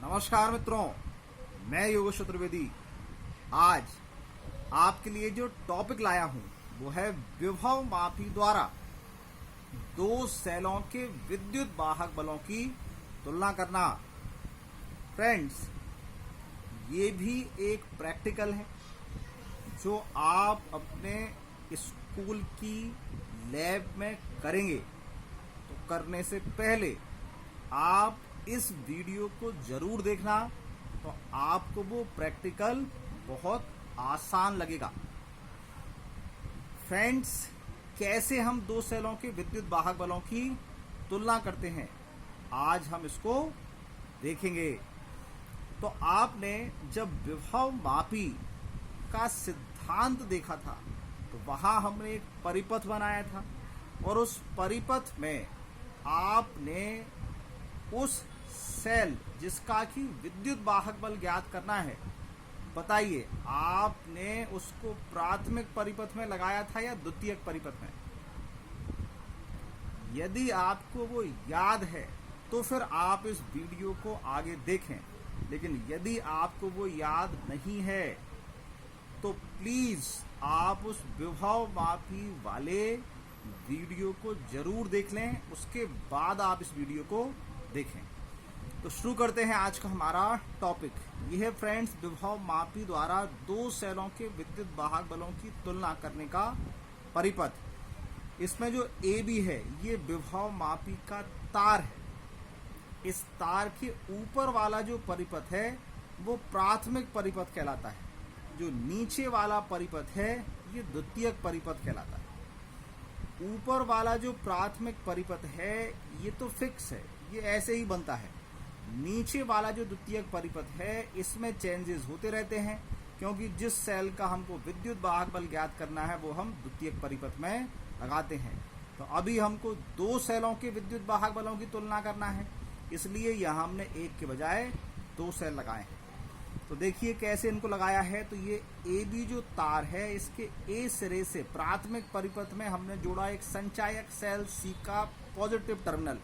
नमस्कार मित्रों, मैं योगेश चतुर्वेदी। आज आपके लिए जो टॉपिक लाया हूं वो है विभव मापी द्वारा दो सेलों के विद्युत वाहक बलों की तुलना करना। फ्रेंड्स, ये भी एक प्रैक्टिकल है जो आप अपने स्कूल की लैब में करेंगे। तो करने से पहले आप इस वीडियो को जरूर देखना, तो आपको वो प्रैक्टिकल बहुत आसान लगेगा। फ्रेंड्स, कैसे हम दो सेलों के विद्युत वाहक बलों की तुलना करते हैं, आज हम इसको देखेंगे। तो आपने जब विभव मापी का सिद्धांत देखा था तो वहां हमने एक परिपथ बनाया था और उस परिपथ में आपने उस सेल जिसका कि विद्युत वाहक बल ज्ञात करना है, बताइए आपने उसको प्राथमिक परिपथ में लगाया था या द्वितीयक परिपथ में? यदि आपको वो याद है तो फिर आप इस वीडियो को आगे देखें, लेकिन यदि आपको वो याद नहीं है तो प्लीज आप उस विभव मापी वाले वीडियो को जरूर देख लें, उसके बाद आप इस वीडियो को देखें। तो शुरू करते हैं आज का हमारा टॉपिक। यह है फ्रेंड्स विभव मापी द्वारा दो सेलों के विद्युत वाहक बलों की तुलना करने का परिपथ। इसमें जो ए बी है ये विभव मापी का तार है। इस तार के ऊपर वाला जो परिपथ है वो प्राथमिक परिपथ कहलाता है। जो नीचे वाला परिपथ है ये द्वितीयक परिपथ कहलाता है। ऊपर वाला जो प्राथमिक परिपथ है ये तो फिक्स है, ये ऐसे ही बनता है। नीचे वाला जो द्वितीयक परिपथ है इसमें चेंजेस होते रहते हैं, क्योंकि जिस सेल का हमको विद्युत वाहक बल ज्ञात करना है वो हम द्वितीयक परिपथ में लगाते हैं। तो अभी हमको दो सेलों के विद्युत वाहक बलों की तुलना करना है, इसलिए यहाँ हमने एक के बजाय दो सेल लगाए हैं। तो देखिए कैसे इनको लगाया है। तो ये ए बी जो तार है इसके ए सिरे से प्राथमिक परिपथ में हमने जोड़ा एक संचायक सेल सी का पॉजिटिव टर्मिनल,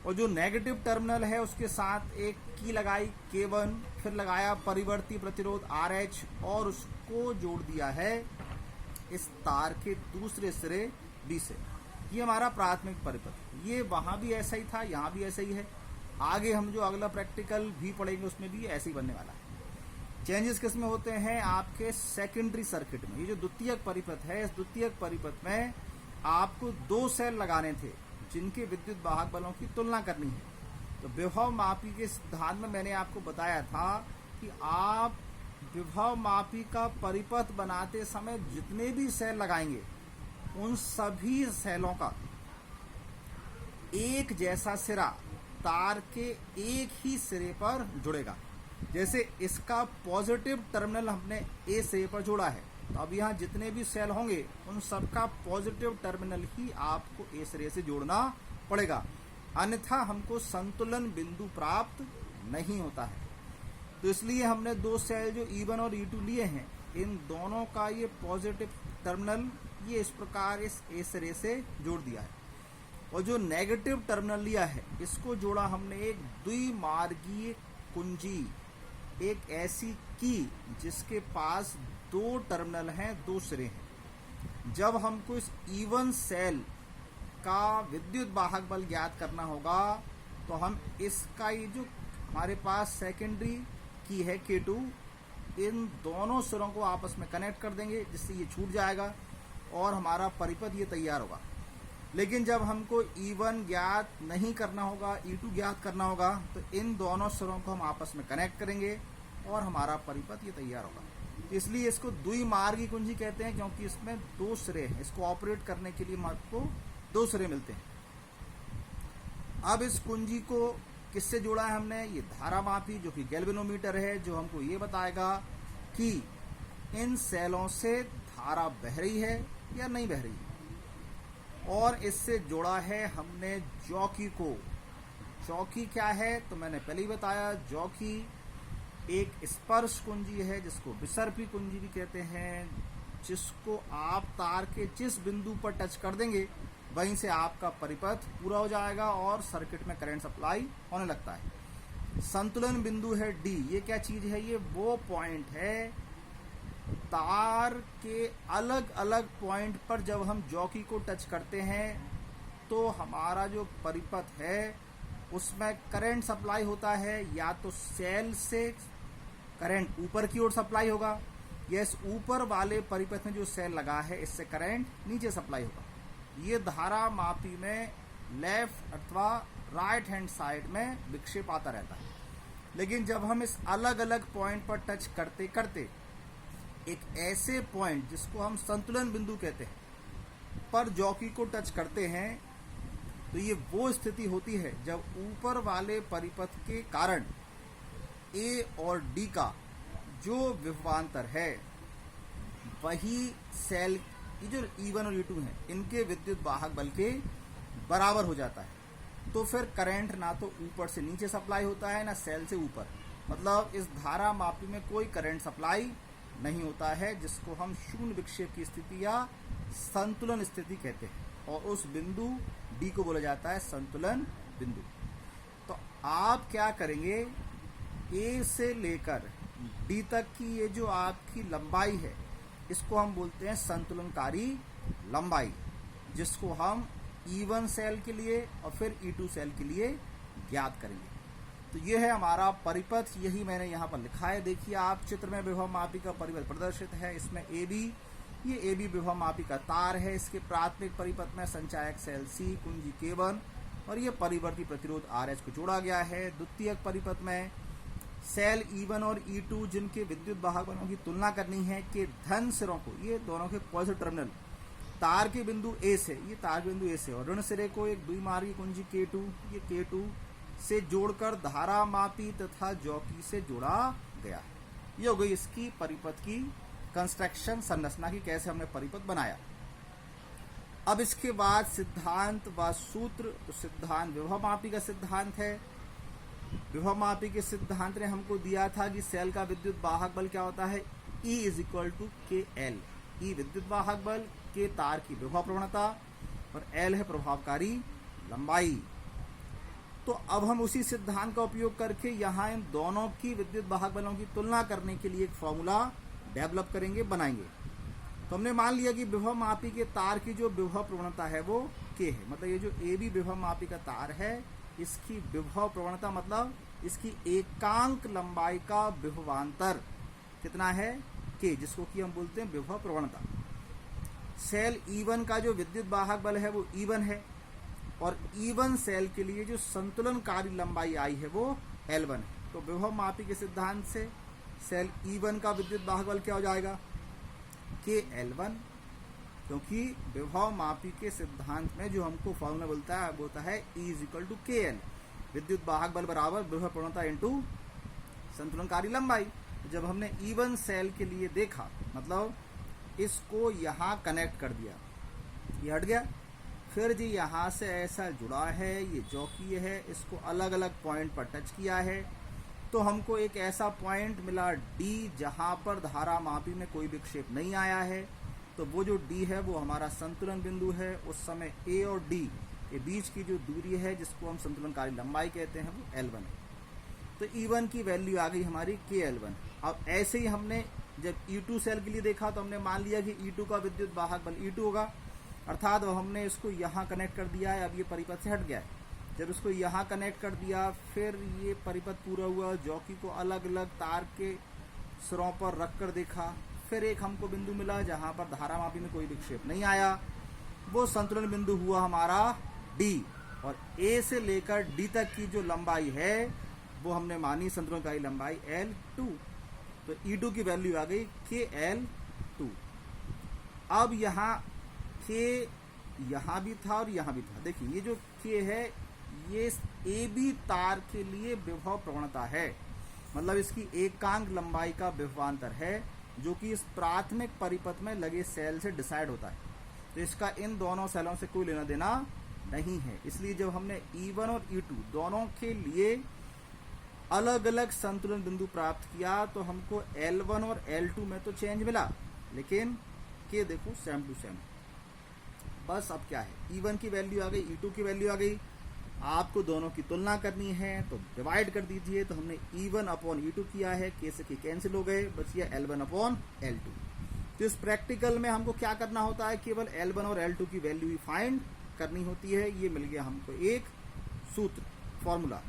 और जो नेगेटिव टर्मिनल है उसके साथ एक की लगाई K1, फिर लगाया परिवर्ती प्रतिरोध RH और उसको जोड़ दिया है इस तार के दूसरे सिरे B से। ये हमारा प्राथमिक परिपथ। ये वहां भी ऐसा ही था, यहाँ भी ऐसा ही है। आगे हम जो अगला प्रैक्टिकल भी पढ़ेंगे उसमें भी ऐसे ही बनने वाला है। चेंजेस किसमें होते हैं? आपके सेकेंडरी सर्किट में। ये जो द्वितीयक परिपथ है, इस द्वितीयक परिपथ में आपको दो सेल लगाने थे जिनके विद्युत वाहक बलों की तुलना करनी है। तो विभव मापी के सिद्धांत में मैंने आपको बताया था कि आप विभव मापी का परिपथ बनाते समय जितने भी सेल लगाएंगे उन सभी सेलों का एक जैसा सिरा तार के एक ही सिरे पर जुड़ेगा। जैसे इसका पॉजिटिव टर्मिनल हमने ए सिरे पर जोड़ा है, तो अब यहाँ जितने भी सेल होंगे उन सबका पॉजिटिव टर्मिनल ही आपको ए सिरे से जोड़ना पड़ेगा, अन्यथा हमको संतुलन बिंदु प्राप्त नहीं होता है। तो इसलिए हमने दो सेल जो E1 और E2 लिए हैं, इन दोनों का ये पॉजिटिव टर्मिनल ये इस प्रकार इस ए सिरे से जोड़ दिया है, और जो नेगेटिव टर्मिनल लिया है इसको जोड़ा हमने एक द्विमार्गीय कुंजी, एक ऐसी की जिसके पास दो टर्मिनल हैं, दो सिरे हैं। जब हमको इस E1 सेल का विद्युत वाहक बल ज्ञात करना होगा तो हम इसका ये जो हमारे पास सेकेंडरी की है K2, इन दोनों सिरों को आपस में कनेक्ट कर देंगे, जिससे ये छूट जाएगा और हमारा परिपथ ये तैयार होगा। लेकिन जब हमको E1 ज्ञात नहीं करना होगा, E2 ज्ञात करना होगा, तो इन दोनों सिरों को हम आपस में कनेक्ट करेंगे और हमारा परिपथ ये तैयार होगा। इसलिए इसको द्विमार्गी कुंजी कहते हैं, क्योंकि इसमें दो सिरे हैं। इसको ऑपरेट करने के लिए आपको दो सिरे मिलते हैं। अब इस कुंजी को किससे जोड़ा है हमने? ये धारा मापी जो कि गैल्वेनोमीटर है, जो हमको ये बताएगा कि इन सेलों से धारा बह रही है या नहीं बह रही है। और इससे जोड़ा है हमने जॉकी को। जॉकी क्या है? तो मैंने पहले ही बताया, जॉकी एक स्पर्श कुंजी है जिसको विसर्पी कुंजी भी कहते हैं, जिसको आप तार के जिस बिंदु पर टच कर देंगे वहीं से आपका परिपथ पूरा हो जाएगा और सर्किट में करंट सप्लाई होने लगता है। संतुलन बिंदु है डी। ये क्या चीज है? ये वो पॉइंट है तार के अलग अलग पॉइंट पर जब हम जॉकी को टच करते हैं तो हमारा जो परिपथ है उसमें करंट सप्लाई होता है। या तो सेल से करंट ऊपर की ओर सप्लाई होगा, या इस ऊपर वाले परिपथ में जो सेल लगा है इससे करंट नीचे सप्लाई होगा। ये धारा मापी में लेफ्ट अथवा राइट हैंड साइड में विक्षेप आता रहता है। लेकिन जब हम इस अलग अलग पॉइंट पर टच करते करते एक ऐसे पॉइंट जिसको हम संतुलन बिंदु कहते हैं पर जॉकी को टच करते हैं तो ये वो स्थिति होती है जब ऊपर वाले परिपथ के कारण ए और डी का जो विभवांतर है वही सेल ये जो E1 और E2 हैं इनके विद्युत वाहक बल के बराबर हो जाता है। तो फिर करंट ना तो ऊपर से नीचे सप्लाई होता है ना सेल से ऊपर, मतलब इस धारा मापी में कोई करंट सप्लाई नहीं होता है, जिसको हम शून्य विक्षेप की स्थिति या संतुलन स्थिति कहते हैं। और उस बिंदु डी को बोला जाता है संतुलन बिंदु। तो आप क्या करेंगे, ए से लेकर डी तक की ये जो आपकी लंबाई है इसको हम बोलते हैं संतुलनकारी लंबाई, जिसको हम E1 सेल के लिए और फिर E2 सेल के लिए ज्ञात करेंगे। तो ये है हमारा परिपथ, यही मैंने यहाँ पर लिखा है। देखिए आप चित्र में विभव मापी का परिपथ प्रदर्शित है। इसमें ये AB विभव मापी का तार है। इसके प्राथमिक परिपथ में संचायक सेल C, कुंजी K1 और ये परिवर्ती प्रतिरोध RH को जोड़ा गया है। द्वितीयक परिपथ में सेल E1 और E2 जिनके विद्युत वाहक बलों की तुलना करनी है के धन सिरों को, ये दोनों के पॉजिटिव टर्मिनल तार के बिंदु A से, ये तार के बिंदु A से और ऋण सिरे को एक द्विमार्गी कुंजी K2, ये K2 से जोड़कर धारा मापी तथा जॉकी से जोड़ा गया है। ये हो गई इसकी परिपथ की कंस्ट्रक्शन, संरचना की, कैसे हमने परिपथ बनाया। अब इसके बाद सिद्धांत व सूत्र। तो सिद्धांत विभव मापी का सिद्धांत है। विभव मापी के सिद्धांत ने हमको दिया था कि सेल का विद्युत वाहक बल क्या होता है, E = KL। E विद्युत वाहक बल, K तार की विभव प्रवणता और L है प्रभावकारी लंबाई। तो अब हम उसी सिद्धांत का उपयोग करके यहाँ इन दोनों की विद्युत वाहक बलों की तुलना करने के लिए एक फॉर्मूला डेवलप करेंगे, बनाएंगे। तो हमने मान लिया कि विभव मापी के तार की जो विभव प्रवणता है वो K है, मतलब ये जो AB विभव मापी का तार है इसकी विभव प्रवणता मतलब इसकी एकांक लंबाई का विभवांतर कितना है, K, जिसको कि हम बोलते हैं विभव प्रवणता। सेल E1 का जो विद्युत वाहक बल है वो E1 है और E1 सेल के लिए जो संतुलनकारी लंबाई आई है वो L1 है। तो विभव मापी के सिद्धांत से सेल E1 का विद्युत वाहक बल क्या हो जाएगा, KL1, क्योंकि विभव मापी के सिद्धांत में जो हमको फॉर्मूला बोलता है वो होता है E = KL, विद्युत वाहक बल बराबर विभव प्रवणता इंटू संतुलनकारी लंबाई। जब हमने E1 सेल के लिए देखा, मतलब इसको यहाँ कनेक्ट कर दिया, ये हट गया, फिर जी यहाँ से ऐसा जुड़ा है, ये जॉकी है, इसको अलग अलग पॉइंट पर टच किया है तो हमको एक ऐसा पॉइंट मिला D जहाँ पर धारा मापी में कोई विक्षेप नहीं आया है। तो वो जो D है वो हमारा संतुलन बिंदु है। उस समय A और D के बीच की जो दूरी है जिसको हम संतुलनकारी लंबाई कहते हैं वो L1 है। तो E1 की वैल्यू आ गई हमारी KL1। अब ऐसे ही हमने जब E2 सेल के लिए देखा तो हमने मान लिया कि E2 का विद्युत वाहक बल E2 होगा, अर्थात हमने इसको यहाँ कनेक्ट कर दिया है। अब ये परिपथ से हट गया है। जब इसको यहाँ कनेक्ट कर दिया फिर ये परिपथ पूरा हुआ, जॉकी को अलग अलग तार के सिरों पर रख कर देखा, फिर एक हमको बिंदु मिला जहाँ पर धारा मापी में कोई विक्षेप नहीं आया, वो संतुलन बिंदु हुआ हमारा D। और A से लेकर D तक की जो लंबाई है वो हमने मानी संतुलनकारी लंबाई L2। तो E2 की वैल्यू आ गई KL2। अब यहाँ K यहाँ भी था और यहाँ भी था। देखिए ये जो K है ये AB तार के लिए विभव प्रवणता है, मतलब इसकी एकांक लंबाई का विभवांतर है जो कि इस प्राथमिक परिपथ में लगे सेल से डिसाइड होता है। तो इसका इन दोनों सेलों से कोई लेना देना नहीं है। इसलिए जब हमने E1 और E2 दोनों के लिए अलग अलग संतुलन बिंदु प्राप्त किया तो हमको L1 और L2 में तो चेंज मिला, लेकिन K देखो सेम टू सेम। बस अब क्या है, E1 की वैल्यू आ गई, E2 की वैल्यू आ गई आपको दोनों की तुलना करनी है तो डिवाइड कर दीजिए। तो हमने E1 अपॉन E2 किया है, कैसे कि कैंसिल हो गए, बचिए L1 अपॉन L2। तो इस प्रैक्टिकल में हमको क्या करना होता है, केवल L1 और L2 की वैल्यू ही फाइंड करनी होती है। ये मिल गया हमको एक सूत्र, फॉर्मूला।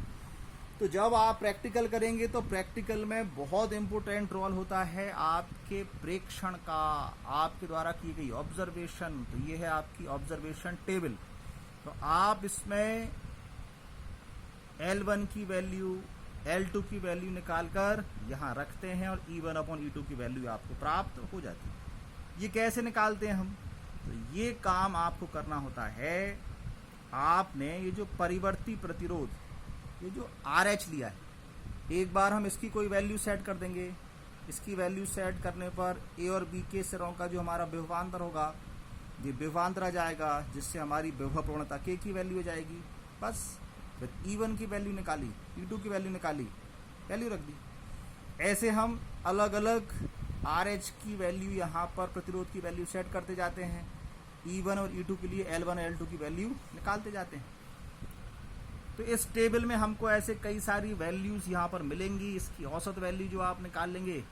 तो जब आप प्रैक्टिकल करेंगे तो प्रैक्टिकल में बहुत इंपॉर्टेंट रोल होता है आपके प्रेक्षण का, आपके द्वारा की गई ऑब्जर्वेशन। तो ये है आपकी ऑब्जर्वेशन टेबल। तो आप इसमें L1 की वैल्यू, L2 की वैल्यू निकालकर यहाँ रखते हैं और E1 अपॉन E2 की वैल्यू आपको प्राप्त हो जाती है। ये कैसे निकालते हैं हम, तो ये काम आपको करना होता है। आपने ये जो परिवर्ती प्रतिरोध, ये जो RH लिया है, एक बार हम इसकी कोई वैल्यू सेट कर देंगे। इसकी वैल्यू सेट करने पर A और B के सिरों का जो हमारा विभवांतर होगा, ये विभवांतर आ जाएगा, जिससे हमारी विभव प्रवणता K की वैल्यू हो जाएगी। बस फिर E1 की वैल्यू निकाली, E2 की वैल्यू निकाली, वैल्यू रख दी। ऐसे हम अलग अलग RH की वैल्यू यहाँ पर प्रतिरोध की वैल्यू सेट करते जाते हैं। E1 और E2 के लिए L1 और L2 की वैल्यू निकालते जाते हैं। तो इस टेबल में हमको ऐसे कई सारी वैल्यूज यहाँ पर मिलेंगी। इसकी औसत वैल्यू जो आप निकाल लेंगे,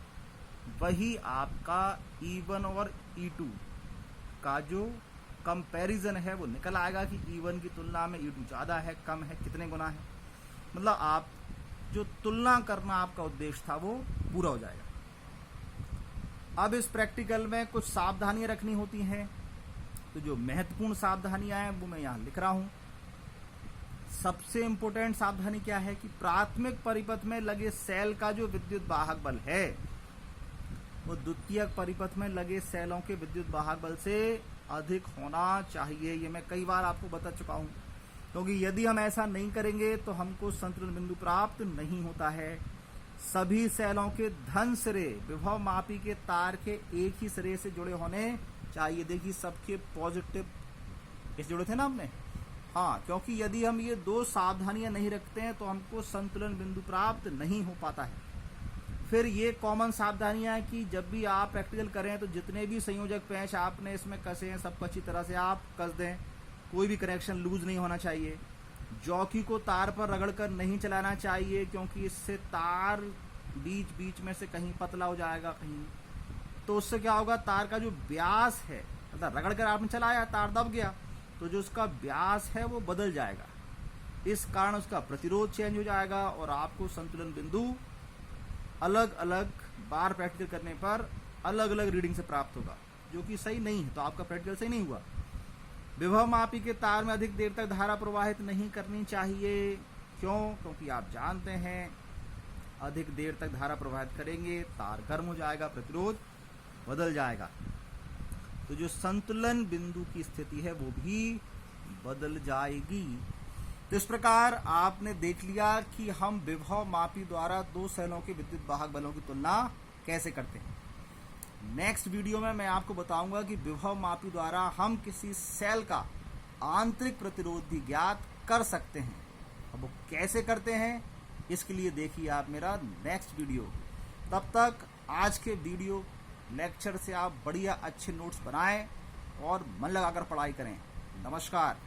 वही आपका E1 और E2 का जो कंपैरिजन है वो निकल आएगा कि E1 की तुलना में E2 ज़्यादा है, कम है, कितने गुना है। मतलब आप जो तुलना करना आपका उद्देश्य था वो पूरा हो जाएगा। अब इस प्रैक्टिकल में कुछ सावधानियां रखनी होती हैं। तो जो महत्वपूर्ण सावधानियां हैं वो मैं यहाँ लिख रहा हूँ। सबसे इंपॉर्टेंट सावधानी क्या है कि प्राथमिक परिपथ में लगे सेल का जो विद्युत वाहक बल है वो द्वितीयक परिपथ में लगे सेलों के विद्युत वाहक बल से अधिक होना चाहिए। ये मैं कई बार आपको बता चुका हूँ, क्योंकि यदि हम ऐसा नहीं करेंगे तो हमको संतुलन बिंदु प्राप्त नहीं होता है। सभी सेलों के धन सिरे विभव मापी के तार के एक ही सिरे से जुड़े होने चाहिए। देखिए सबके पॉजिटिव इस जुड़े थे ना हमने, हाँ, क्योंकि यदि हम ये दो सावधानियां नहीं रखते हैं तो हमको संतुलन बिंदु प्राप्त नहीं हो पाता है। फिर ये कॉमन सावधानियां हैं कि जब भी आप प्रैक्टिकल करें तो जितने भी संयोजक पेंच आपने इसमें कसे हैं सबको अच्छी तरह से आप कस दें। कोई भी कनेक्शन लूज नहीं होना चाहिए। जॉकी को तार पर रगड़कर नहीं चलाना चाहिए, क्योंकि इससे तार बीच बीच में से कहीं पतला हो जाएगा कहीं, तो उससे क्या होगा, तार का जो व्यास है, मतलब रगड़कर आपने चलाया, तार दब गया, तो जो उसका व्यास है वो बदल जाएगा। इस कारण उसका प्रतिरोध चेंज हो जाएगा और आपको संतुलन बिंदु अलग अलग बार प्रैक्टिकल करने पर अलग अलग रीडिंग से प्राप्त होगा, जो कि सही नहीं है। तो आपका प्रैक्टिकल सही नहीं हुआ। विभव मापी के तार में अधिक देर तक धारा प्रवाहित नहीं करनी चाहिए। क्यों? क्योंकि आप जानते हैं अधिक देर तक धारा प्रवाहित करेंगे तार गर्म हो जाएगा, प्रतिरोध बदल जाएगा, तो जो संतुलन बिंदु की स्थिति है वो भी बदल जाएगी। तो इस प्रकार आपने देख लिया कि हम विभव मापी द्वारा दो सेलों के विद्युत वाहक बलों की तुलना कैसे करते हैं। नेक्स्ट वीडियो में मैं आपको बताऊंगा कि विभव मापी द्वारा हम किसी सेल का आंतरिक प्रतिरोध भी ज्ञात कर सकते हैं। अब वो कैसे करते हैं, इसके लिए देखिए आप मेरा नेक्स्ट वीडियो। तब तक आज के वीडियो लेक्चर से आप बढ़िया अच्छे नोट्स बनाएं और मन लगाकर पढ़ाई करें। नमस्कार।